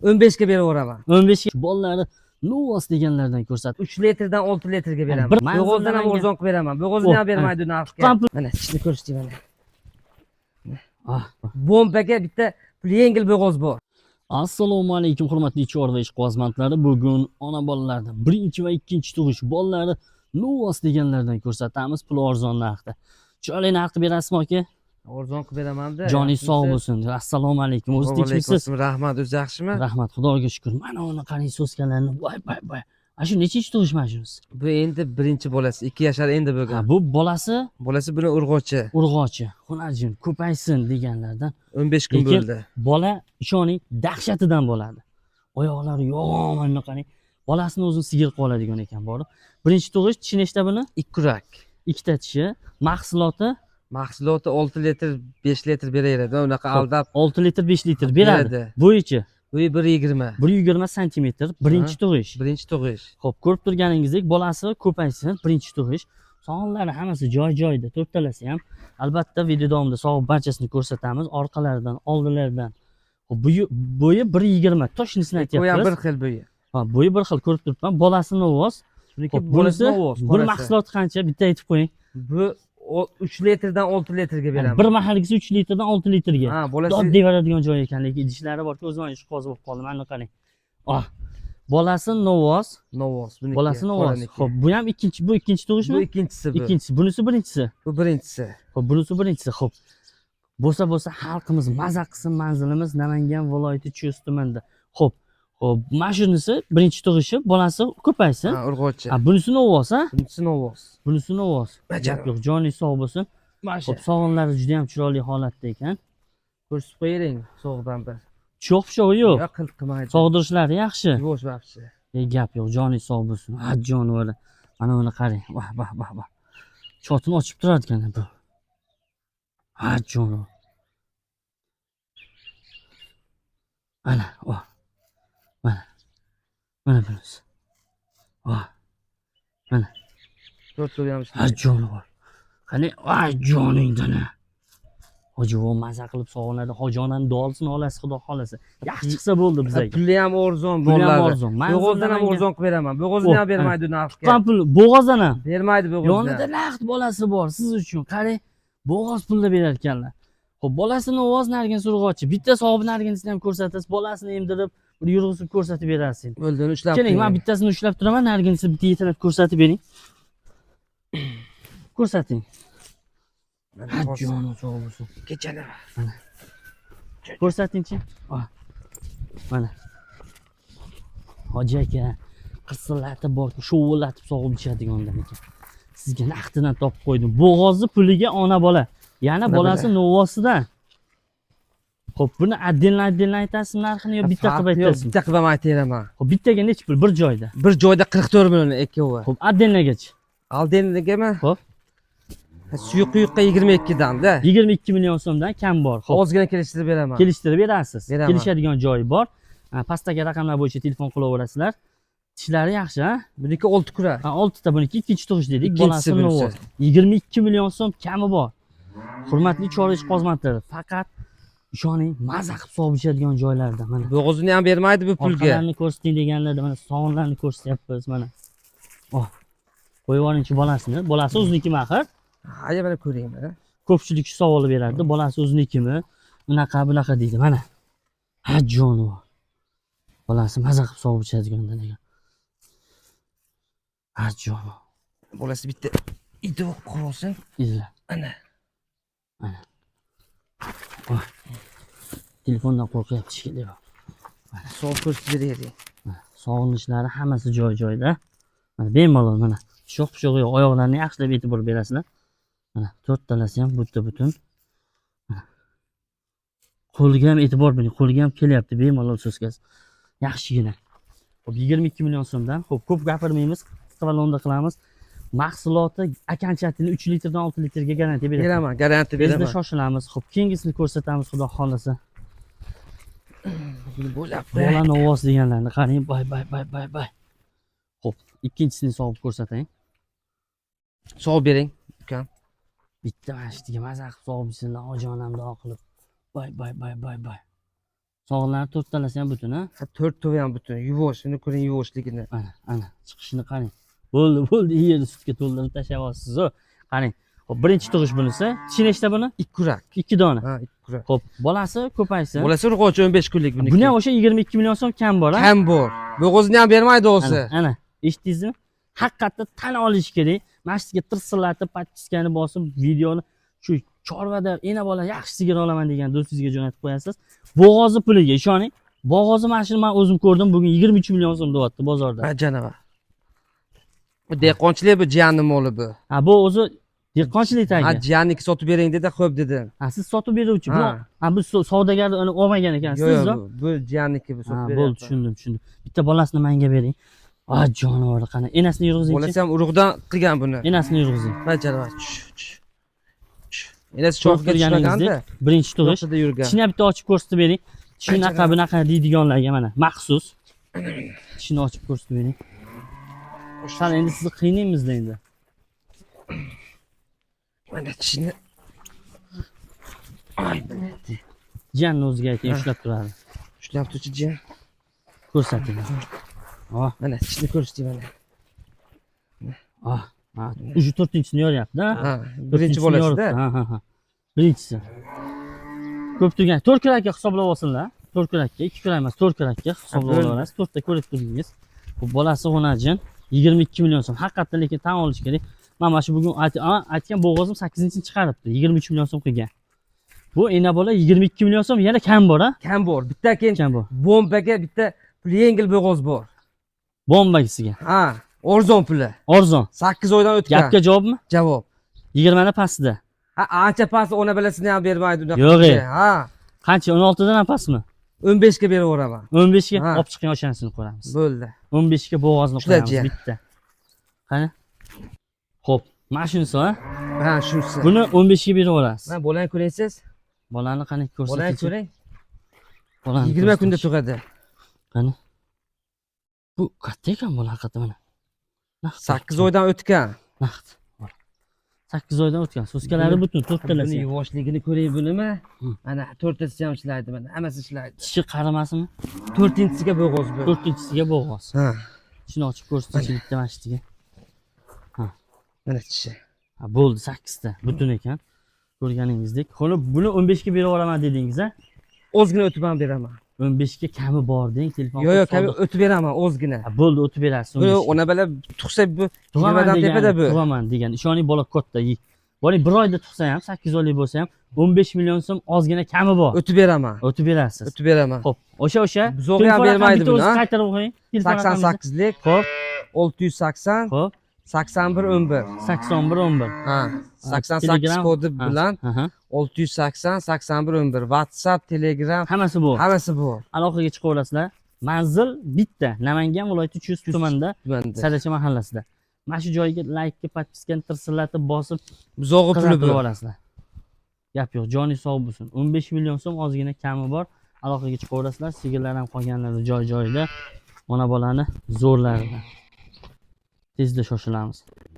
15 ga beraveraman. 15 ga bolalarni Novos deganlardan ko'rsat. 3 litrdan 6 litrga beraman. Bir Bo'g'ozdan ham manzillangan- arzon qilib beraman. Bo'g'ozni ham bermaydi narxga. Mana ishni ko'rsatdim mana. Ah, Bombaga bitta yengil bo'g'oz bor. Assalomu alaykum hurmatli chorva va ishqibozmandlari. Bugun ona bolalardan birinchi va ikkinchi tug'ish bolalarni Novos deganlardan ko'rsatamiz pul arzon narxda. Chiroyli narxda berasizmi aka? Arzon qilib beraman-da. Joningiz sog' bo'lsin. Assalomu alaykum. O'zingiz tinchmisiz? Rahmat, o'zi yaxshimi? Rahmat, Xudoga shukr. Mana uni qarang so'skanlarni. Voy. Ana shu nechinchi tug'ish mana shunisi? Bu endi birinchi bolasi, 2 yashar endi Ha, bo'lgan. bu bolasi Bolasi buni urg'ochi. urg'ochi, xunajin, ko'paysin deganlardan. 15 kun Lekin bo'ldi. bola ishoning dahshatidan bo'ladi. Oyoqlari yomon qarang. Bolasini o'zini sigir qilib oladigan ekan bor. Birinchi tug'ish tishi nechta buni? 2 kurak. Ikkita tishi. Mahsuloti Mahsuloti 6 litr, 5 litr beraveradi. Unaqa aldab 6 litr, 5 litr beradi. beradi. Bo'yichi bu 1.20. 120 sm. Birinchi tug'ish. Birinchi tug'ish. Xo'p, ko'rib turganingizdek, bolasi ko'paysin, birinchi tug'ish. Sog'inlari hammasi joy-joyida, to'rtalasi ham. Albatta, video davomida sog'ib barchasini ko'rsatamiz, orqalaridan, oldilaridan. Xo'p, bo'yi 1.20. Toshinisini Bu ham aytyapmiz. bir xil bo'yi. Ha, bo'yi bir xil ko'rib turibman. Bolasi Novos. Buniki Xo'p, bolasi bunisi Novos. bir mahsuloti qancha? Bitta aytib qo'ying. Bu 3 litrdan 6 litrga beraman. Bir mahalgisi 3 litrdan 6 litrga. Ha, bolasi Dod devoradigan joy ekan, lekin idishlari bor, ko'zman ish qo'z bo'lib qoldi. Mana qarang. Ah. Bolasi Novos. Novos. Buniki. Bolasi Novos. Xo'p, bu ham ikkinchi, bu ikkinchi tug'ishmi? Bu ikkinchisi bu. Ikkinchisi, bunisi birinchisi. Bu birinchisi. Xo'p, bunisi birinchisi. Xo'p. Bo'lsa xalqimiz maza qilsin, manzilimiz Namangan viloyati Chust tumanida. Xo'p. Mana shunisi birinchi tug'ishi, bolasi ko'paysin. Ha, urg'ochi. Ha, bunisi Novos, ha? Bunisi Novos. Bunisi Novos. Ajoyib. Yo'q, joningiz sog' bo'lsin. Masha. Xo'p, sog'inlari juda ham chiroyli holatda ekan. Ko'rsatib qo'ying sog'dan bir. Cho'q-cho'q yo'q. Yo'q, qilmaydi. Sog'dirishlari yaxshi. Yo'q, vaqti. Gap yo'q, joningiz sog' bo'lsin. Ha, jonivor. Mana buni qarang. Vah. Chotini ochib turar ekan bu. Ha, jonivor. Mana, Mana bunisi. Mana. To'rtlayamiz. Ha, jonivor. Qani, joningdan. Hojivo maza qilib sog'inadi. Hojonani duosini olasiz, Xudo xolasa. Yaxshi chiqsa bo'ldi bizga. Puli ham arzon Puli ham bo'ladi. arzon. Bo'g'ozdan ham arzon qilib beraman. Bo'g'ozni ham bermaydi narxga. Tuqqan pul bo'g'ozdan ham. Bermaydi bo'g'ozni. Yonida naqd bolasi bor siz uchun. Qarang, bo'g'oz pulda berar ekanlar. Xo'p, bolasini ovoz nargin surg'ochi. Bitta sog'ib narginisini ham ko'rsatasiz. Bolasini emdirib, bir yurg'izib ko'rsatib berasiz. Bo'ldini ushlab. Keling, men bittasini ushlab turaman, narginisini bitta yetalab ko'rsatib bering. Ko'rsating. Ha, jonim sog' bo'lsin. Kechalar. Mana. Ko'rsatingchi. Mana. Hoji aka, qirsillatib bor, sho'vullatib sog'ib ichadigandan ekan. Sizga naqdidan topib qo'ydim. Bo'g'ozni puliga ona bola. Yana bolasi Novosida. Xo'p, buni отдельно aytasizmi narxini yo bitta qilib aytasizmi? Bitta qilib aytaman. Xo'p, bittaga necha pul bir joyda? Bir joyda 44 million ikkovi. Xo'p, отдельноgacha. Aldengami? Xo'p. Suyuqqa 22 dan-da. 22 million so'mdan kam bor. Xo'p, Ozgina kelishtirib beraman. kelishtirib berasiz. Beraman. Kelishadigan joyi bor. Pastdagi raqamlar bo'yicha telefon qilaverasizlar. Tishlari yaxshi, ha? Buniki 6 kurak. 6 ta buniki ikkinchi tug'ish dedik. Ikkinchisi Bolasi bunisi. Novos. 22 million so'm kami bor. Hurmatli chorva ishqibozmandlari, faqat ishoning, maza qilib sog'ib ichadigan joylarda mana. Bo'g'ozini ham bermaydi bu pulga. Orqalarini ko'rsating deganlarda mana sog'inlarni ko'rsatyapmiz mana. Qo'yib yuboringchi bolasini. Bolasi o'zinikimi axir? Ha, mana ko'ring mana. Ko'pchilik shu savolni beradi. Bolasi o'zinikimi? Bunaqa deydi mana. Ha, jonivor. Bolasi maza qilib sog'ib ichadigandan ekan. Ha, jonivor. Bolasi bitta iti o'qib qolsin. Izla. Ana. Telefondan qo'rqyapti shekilli. Sog' ko'rsatib beraylik. Sog'inishlari hammasi joy-joyida. Mana bemalol mana. Sho'q-sho'q yo'q, oyoqlarini yaxshilab e'tibor berasizlar. Mana to'rttalasi ham butun. Qo'liga ham e'tibor bering, qo'liga ham kelyapti bemalol so'skasi. Yaxshigina. Xo'p, 22 million so'mdan. Xo'p, ko'p gapirmaymiz, qisqa va lo'nda qilamiz. Mahsuloti akanchatini 3 litrdan 6 litrga garantiya beraman. Beraman, garantiya Bizda beraman. shoshilamiz. Xo'p, keyingisini ko'rsatamiz, Xudo xolasa. Bo'lab Bola Novos deganlarni qarang, bay. Xo'p, ikkinchisini sog'ib ko'rsatang. Sog' bering, ukam. Bitta mashtiga maza qilib sog'ib ichsinlar, ojonam duo qilib. Bay. Sog'lari to'rttalasi ham butun, ha? To'rt to'vi ham butun. Yuvosh, shuni ko'ring yuvoshligini. Ana, chiqishini qarang. Bo'ldi, yerni sutga to'ldirib tashlayapsiz-ku. Qarang. Xo'p, birinchi tug'ish bunisi. Tishi nechta buni? 2 kurak. 2 dona. Ha, 2 kurak. Xo'p, bolasi ko'paysin. Bo'lasa urg'ochi 15 kunlik buniki. Buni ham o'sha 22 million so'm kam bor, ha? Ham bor. Bo'g'ozni ham bermaydi o'zi. Ana, eshitdingizmi? Haqiqatda tan olish kerak. Mana sizga tirsillatib, patchiskani bosib, videoni shu chorvada ena bola yaxshi sigir olaman degan do'stingizga jo'natib qo'yasiz. Bo'g'ozi puliga ishoning. Bo'g'ozi mashina men o'zim ko'rdim, bugun 23 million so'm deyapti bozorda. Ha, janava. Bu dehqonchilik bu jiyanning moli bu. Ha, bu o'zi dehqonchilik tagi. Ha, jiyanniki sotib bering dedi, xo'p dedim. Ha, siz sotib beruvchi. Bu Ha. bu savdogar uni olmagan ekansiz, Yo'q, bu jiyanniki bu sotib Ha, beradi. bo'ldi, tushundim. Bitta bolasini menga bering. Ah, jonivor qani. Enasini yurg'izing. Bo'lasa ham urug'dan qilgan buni. Enasini yurg'izing. Ha, janava. Enasi cho'qqa tushganda birinchi tug'ish. cho'qqida yurgan. Tishini bitta ochib ko'rsatib bering. Shunaqa bunaqa deydiganlarga mana maxsus. Tishini ochib ko'rsatib bering. Sal endi sizni qiynaymizda endi. Mana tishini. Ay, Jiyanni o'ziga ayting, ushlab turadi. ushlab turchi jiyan. Ko'rsating. Oh, Mana tishni ko'rsatdi mana. oh. Ha, uju 4-chisini yoryapti-da. Ha, birinchi bolasida. Ha. Birinchisi. Ko'p turgan 4 kurakka hisoblab olsinlar. 4 kurakka, 2 kurak emas, 4 kurakka hisoblab olasiz. 4 ta ko'rib turdingiz. Bu bolasi xonajin 22 million so'm. Haqiqatdan lekin tan olish kerak. Mana shu bugun aytgan bo'g'ozim 8-chini chiqaribdi. 23 million so'm qilgan. Bu ena bola 22 million so'm yana kam bor, ha? Kam bor. Bitta keyin Kam bor. bombaga bitta puli yengil bo'g'oz bor. Bombagisiga. Ha, arzon puli. Arzon. 8 oydan o'tgan. Gapga javobmi? Javob. 20 dan pastida. Ha, ancha past ona balasini ham bermaydi unaqa. Yo'q, Ha, Qancha? 16 dan pastmi? 15 ga beraveraman. 15 ga Ha. olib chiqing oshansini ko'ramiz. Bo'ldi. 15 ga bo'g'ozni Shular qo'yamiz jiyan. bitta. Qani? Xo'p, mana shunisi, ha? Ha, shunisi. Buni 15 ga berib olasiz. Mana bolani ko'raysiz? Bolani qani Bolani ko'rsating. ko'ring. Bolani 20 kunda tug'adi. Qani? Bu katta ekan bola haqiqatdan mana. 8 oydan o'tgan. Naqd. 8 oydan o'tgan. So'skalari butun, Buni to'rttalasi. yuvoshligini ko'ring bunimi? Hı. Mana to'rttasi ham ishlaydi mana, hammasi ishlaydi. Tishi qarimasimi? 4-chisiga bo'g'oz bu. 4-chisiga bo'g'oz. Ha, Shuni ochib ko'rsating bitta mashtiga. mana tishi. Ha, bo'ldi 8 ta. Butun ekan. Ko'rganingizdek. Xo'p, buni 15 ga berib olaman dedingiz, ha? Ozgina o'tib ham beraman. 15 ga kami bor deng, telefon. Yo'q, kabi o'tib beraman ozgina. Ha, bo'ldi, o'tib berasiz. Bu ona bala tug'sa bu 20 dan tepada bu. Tug'aman degan. Ishoning bola katta. Bola bir oyda tug'sa ham, 8 oylik bo'lsa ham 15 million so'm ozgina kami bor. O'tib beraman. O'tib berasiz. O'tib beraman. Xo'p, o'sha. Buzog'i ham bermaydi buni, ha? Qaytarib qo'ying. 88lik Xo'p, 680 xo'p. 81 11. 81 11. Ha, 88 Telegram. kodi Ha, bilan aha. 680 81 11. WhatsApp, Telegram, Hammasi bu. hammasi bu. Aloqaga chiqaverasizlar. Manzil bitta. Namangan viloyati Chust tumanida, Tumanda. Sadacha mahallasida. Mana shu joyga like, podpiskani tirsillatib bosib Buzog'i puli bu. qizartirib olasizlar. Gap yo'q, joningiz sog' bo'lsin. 15 million so'm ozgina kami bor. Aloqaga chiqaverasizlar. Sigirlar ham qolganlari joy-joyida. Ona bolani zo'rlarida. Tezda shoshilamiz.